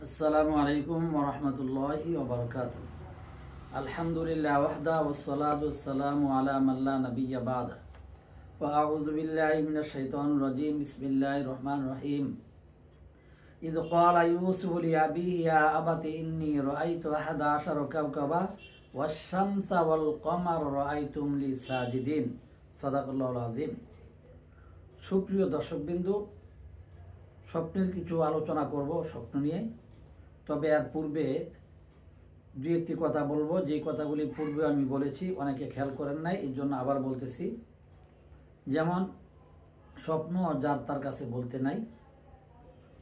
আসসালামু আলাইকুম ওয়া রাহমাতুল্লাহি ওয়া বারাকাতুহু। আলহামদুলিল্লাহ ওয়াহদা ওয়াসসালাতু ওয়াসসালামু আলা মান লা নাবিয়্যা বা'দা। ওয়া আউযু বিল্লাহি মিনাশ শাইতানির রাজীম। বিসমিল্লাহির রহমানির রহিম। ইয ক্বালা ইউসুফু লিআবিহি ইয়া আবাতি ইন্নী রাআইতু আহাদা আশারা কাওকাবা ওয়াশ-শামসা ওয়াল কমারা রাআইতুহুম লি সাজিদিন। সাদাকাল্লাহুল আযীম। সুপ্রিয় দর্শকবৃন্দু, স্বপ্নের কিছু আলোচনা করব স্বপ্ন নিয়ে। তবে এর পূর্বে দুই একটি কথা বলবো, যে কথাগুলি পূর্বে আমি বলেছি, অনেকে খেয়াল করেন নাই, এই জন্য আবার বলতেছি। যেমন স্বপ্ন যার তার কাছে বলতে নাই।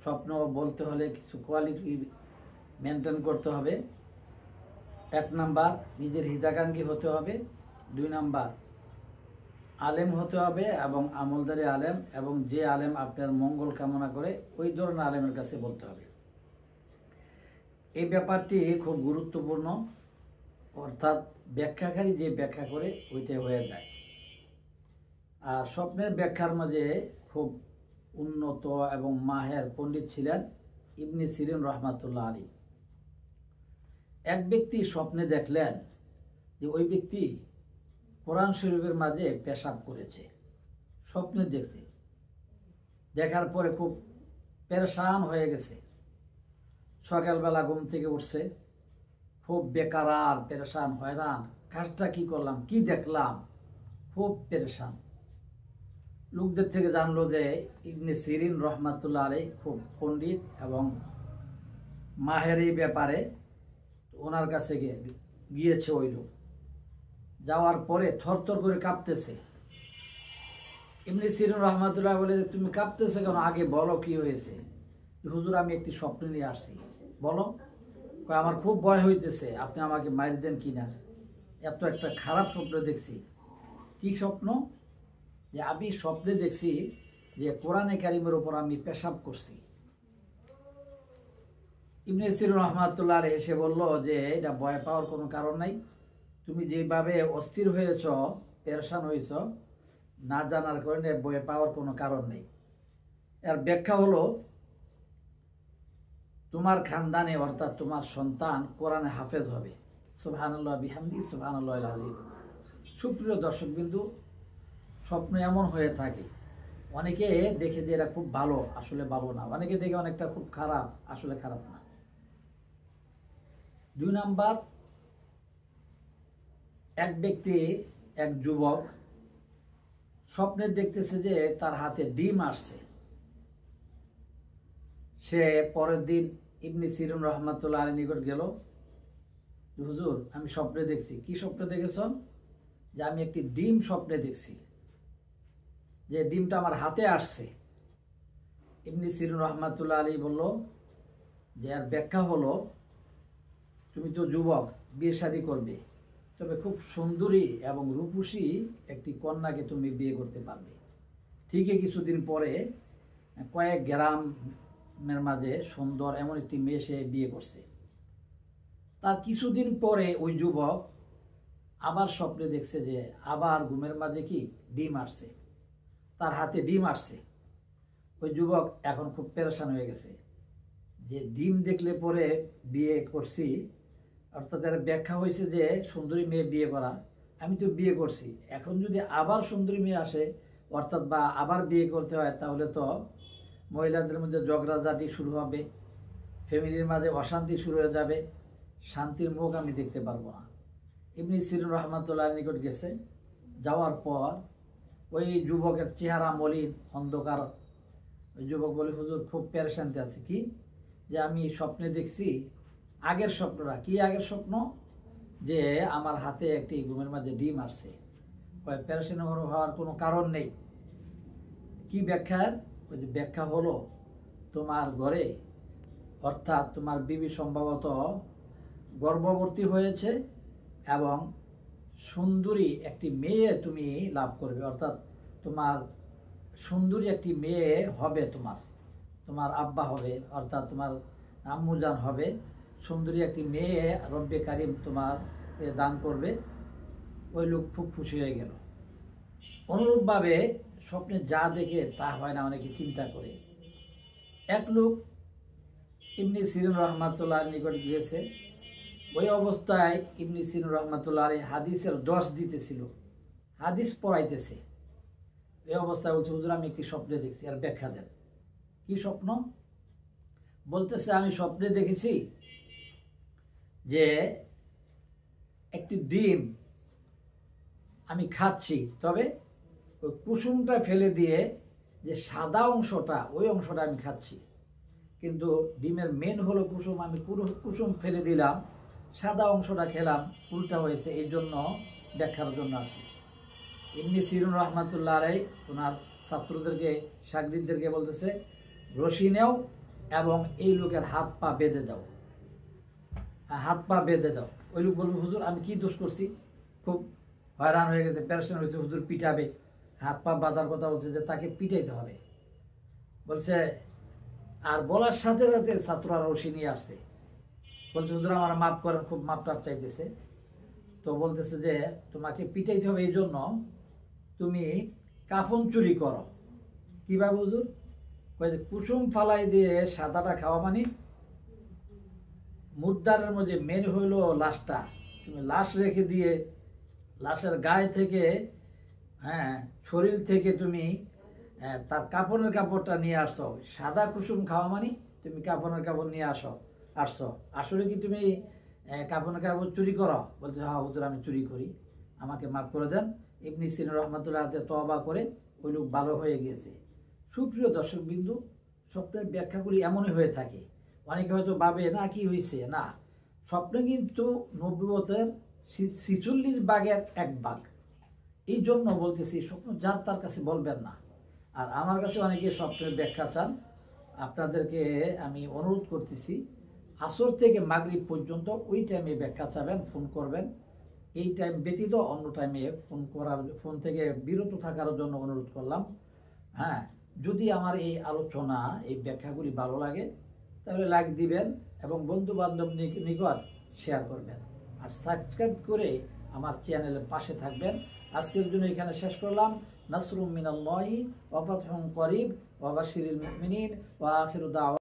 স্বপ্ন বলতে হলে কিছু কোয়ালিটি মেনটেন করতে হবে। 1 নাম্বার, নিজের হিতাকাঙ্ক্ষী হতে হবে। 2 নাম্বার, আলেম হতে হবে এবং আমলদারি আলেম, এবং যে আলেম আপনার মঙ্গল কামনা করে ওই ধরনের আলেমের কাছে বলতে হবে। এই ব্যাপারটি খুব গুরুত্বপূর্ণ, অর্থাৎ ব্যাখ্যাকারী যে ব্যাখ্যা করে ওইটাই হয়ে যায়। আর স্বপ্নের ব্যাখ্যার মাঝে খুব উন্নত এবং মাহের পণ্ডিত ছিলেন ইবনে সিরিন রহমাতুল্লাহ আলী। এক ব্যক্তি স্বপ্নে দেখলেন যে ওই ব্যক্তি কোরআন শরীফের মাঝে পেশাব করেছে। স্বপ্নে দেখতে দেখার পরে খুব পেরেশান হয়ে গেছে। সকালবেলা ঘুম থেকে উঠছে, খুব বেকার, পেরেশান, হয়রান, কাজটা কি করলাম, কি দেখলাম, খুব পেরেশান। লোকদের থেকে জানলো যে ইবনে সিরিন রহমাতুল্লাহ আলাইহি খুব পণ্ডিত এবং মাহের এই ব্যাপারে। ওনার কাছে গিয়েছে ওই লোক। যাওয়ার পরে থরথর করে কাঁপতেছে। ইবনে সিরিন রহমাতুল্লাহ বলে, তুমি কাঁপতেছে কেন, আগে বলো কি হয়েছে। হুজুর, আমি একটি স্বপ্ন নিয়ে আসছি। বলো। আমার খুব ভয় হইতেছে, আপনি আমাকে মারি দেন কিনা, এত একটা খারাপ স্বপ্ন দেখছি। কি স্বপ্ন? যে আমি স্বপ্নে দেখছি যে কোরআনে কারিমের উপর আমি পেশাব করছি। ইবনে সিরিন রহমাতুল্লাহ আলাইহি হেসে বলল যে এটা ভয় পাওয়ার কোনো কারণ নাই। তুমি যেভাবে অস্থির হয়েছ, পেরেশান হয়েছ, না জানার কারণে ভয় পাওয়ার কোনো কারণ নেই। এর ব্যাখ্যা হলো, তোমার খানদানে অর্থাৎ তোমার সন্তান কোরআনে হাফেজ হবে। সুবহানাল্লাহ বিহামদি সুবহানাল্লাহিল আযীম। সুপ্রিয় দর্শকবিন্দু, স্বপ্ন এমন হয়ে থাকে, অনেকে দেখে যে এরা খুব ভালো, আসলে ভালো না। অনেকে দেখে অনেকটা খুব খারাপ, আসলে খারাপ না। 2 নাম্বার, এক ব্যক্তি, এক যুবক স্বপ্নে দেখতেছে যে তার হাতে ডিম আসছে। সে পরের দিন ইবনে সিরিন রহমাতুল্লাহ আলাইহির নিকট গেল। হুজুর, আমি স্বপ্নে দেখছি। কি স্বপ্নে দেখেছ? যে আমি একটি ডিম স্বপ্নে দেখছি, যে ডিমটা আমার হাতে আসছে। ইবনে সিরিন রহমাতুল্লাহ আলাইহি বলল যে এর ব্যাখ্যা হলো, তুমি তো যুবক, বিয়ে শাদী করবে, তবে খুব সুন্দরী এবং রূপসী একটি কন্যাকে তুমি বিয়ে করতে পারবে। ঠিকই কিছুদিন পরে কয়েক গ্রামের মাঝে সুন্দর এমন একটি মেয়ে সে বিয়ে করছে। তার কিছুদিন পরে ওই যুবক আবার স্বপ্নে দেখছে যে আবার ঘুমের মাঝে কি ডিম আসছে, তার হাতে ডিম আসছে। ওই যুবক এখন খুব পেরেশান হয়ে গেছে যে ডিম দেখলে পরে বিয়ে করছি, অর্থাৎ এর ব্যাখ্যা হয়েছে যে সুন্দরী মেয়ে বিয়ে করা। আমি তো বিয়ে করছি, এখন যদি আবার সুন্দরী মেয়ে আসে, অর্থাৎ বা আবার বিয়ে করতে হয়, তাহলে তো মহিলাদের মধ্যে ঝগড়াঝাটি শুরু হবে, ফ্যামিলির মাঝে অশান্তি শুরু হয়ে যাবে, শান্তির মুখ আমি দেখতে পারবো না। ইবনে সিরিন রহমাতুল্লাহর নিকট গেছে। যাওয়ার পর ওই যুবকের চেহারা মলিন, অন্ধকার। ওই যুবক বলে, হুজুর, খুব পেরেশানিতে আছে। কি? যে আমি স্বপ্নে দেখছি আগের স্বপ্নটা। কি আগের স্বপ্ন? যে আমার হাতে একটি ঘুমের মাঝে ডিম আসছে। পেরেশান হওয়ার কোনো কারণ নেই। কি ব্যাখ্যা? ওই যে ব্যাখ্যা হলো, তোমার ঘরে অর্থাৎ তোমার বিবি সম্ভবত গর্ভবতী হয়েছে এবং সুন্দরী একটি মেয়ে তুমি লাভ করবে, অর্থাৎ তোমার সুন্দরী একটি মেয়ে হবে, তোমার আব্বা হবে, অর্থাৎ তোমার আম্মুজান হবে। সুন্দরী একটি মেয়ে রব্বে কারিম তোমার দান করবে। ওই লোক খুব খুশি হয়ে গেল। অনুরূপভাবে স্বপ্নে যা দেখে তা হয় না, অনেকে চিন্তা করে। এক লোক ইবনে সিরিন রহমাতুল্লাহ নিকট গিয়েছে। ওই অবস্থায় ইবনে সিরিন রহমাতুল্লাহ হাদিসের দর্শ দিতেছিল, হাদিস পড়াইতেছে। এই অবস্থায় বলছে, হুজুর আমি একটি স্বপ্নে দেখছি, আর ব্যাখ্যা দেন। কি স্বপ্ন? বলতেছে, আমি স্বপ্নে দেখেছি যে একটি ডিম আমি খাচ্ছি, তবে ওই কুসুমটা ফেলে দিয়ে যে সাদা অংশটা, ওই অংশটা আমি খাচ্ছি, কিন্তু ডিমের মেন হলো কুসুম, আমি পুরো কুসুম ফেলে দিলাম, সাদা অংশটা খেলাম, উল্টা হয়েছে। এই জন্য ব্যাখ্যার জন্য আসছে। ইবনে সিরিন রহমাতুল্লাহ আলাইহি ওনার ছাত্রদেরকে, শাগিরদেরকে বলতেছে, রশি নেও এবং এই লোকের হাত পা বেঁধে দাও, হাত পা বেঁধে দাও। ওই লোক বলবে, হুজুর আমি কি দোষ করছি? খুব হয়রান হয়ে গেছে, প্যারেশান হয়েছে, হুজুর পিটাবে, হাত পা বাঁধার কথা বলছে যে তাকে পিটাইতে হবে বলছে। আর বলার সাথে সাথে ছাত্ররা রশি নিয়ে আসছে, বলছে, হুজুর আমার মাফ করেন, খুব মাপ টাপ চাইতেছে। তো বলতেছে যে তোমাকে পিটাইতে হবে, এই জন্য তুমি কাফন চুরি করো। কিভাবে হুজুর? কুসুম ফালাই দিয়ে সাদাটা খাওয়া মানে, মুদ্রার মধ্যে মেন হইল লাশটা, তুমি লাশ রেখে দিয়ে লাশের গায়ে থেকে, শরীর থেকে তুমি তার কাপড়ের কাপড়টা নিয়ে আসছো। সাদা কুসুম খাওয়া মানে তুমি কাপড়ের কাপড় নিয়ে আসছো। আসলে কি তুমি কাপড়ের কাপড় চুরি করো? বলছে, হ্যাঁ হুজুর আমি চুরি করি, আমাকে মাফ করে দেন। ইবনে সিরিন রহমাতুল্লাহ তওবা করে ওই লোক ভালো হয়ে গিয়েছে। সুপ্রিয় দর্শক বিন্দু, স্বপ্নের ব্যাখ্যাগুলি এমনই হয়ে থাকে। অনেকে হয়তো ভাবে না কি হয়েছে, না, স্বপ্নে কিন্তু নবুয়তের ৪৬ ভাগের ১ ভাগ। এই জন্য বলতেছি, স্বপ্ন যার তার কাছে বলবেন না। আর আমার কাছে অনেকে স্বপ্নের ব্যাখ্যা চান, আপনাদেরকে আমি অনুরোধ করতেছি, আসর থেকে মাগরিব পর্যন্ত ওই টাইমে ব্যাখ্যা চাবেন, ফোন করবেন। এই টাইম ব্যতীত অন্য টাইমে ফোন থেকে বিরত থাকার জন্য অনুরোধ করলাম। যদি আমার এই আলোচনা, এই ব্যাখ্যাগুলি ভালো লাগে তাহলে লাইক দিবেন এবং বন্ধু বান্ধব নিকট শেয়ার করবেন, আর সাবস্ক্রাইব করে আমার চ্যানেলের পাশে থাকবেন। আজকের জন্য এখানে শেষ করলাম। নাসরুম মিনাল্লাহি ওয়া ফাতহুন করিব ওয়া বাশশিরিল মুমিনিন ওয়া আখিরু দাওয়া।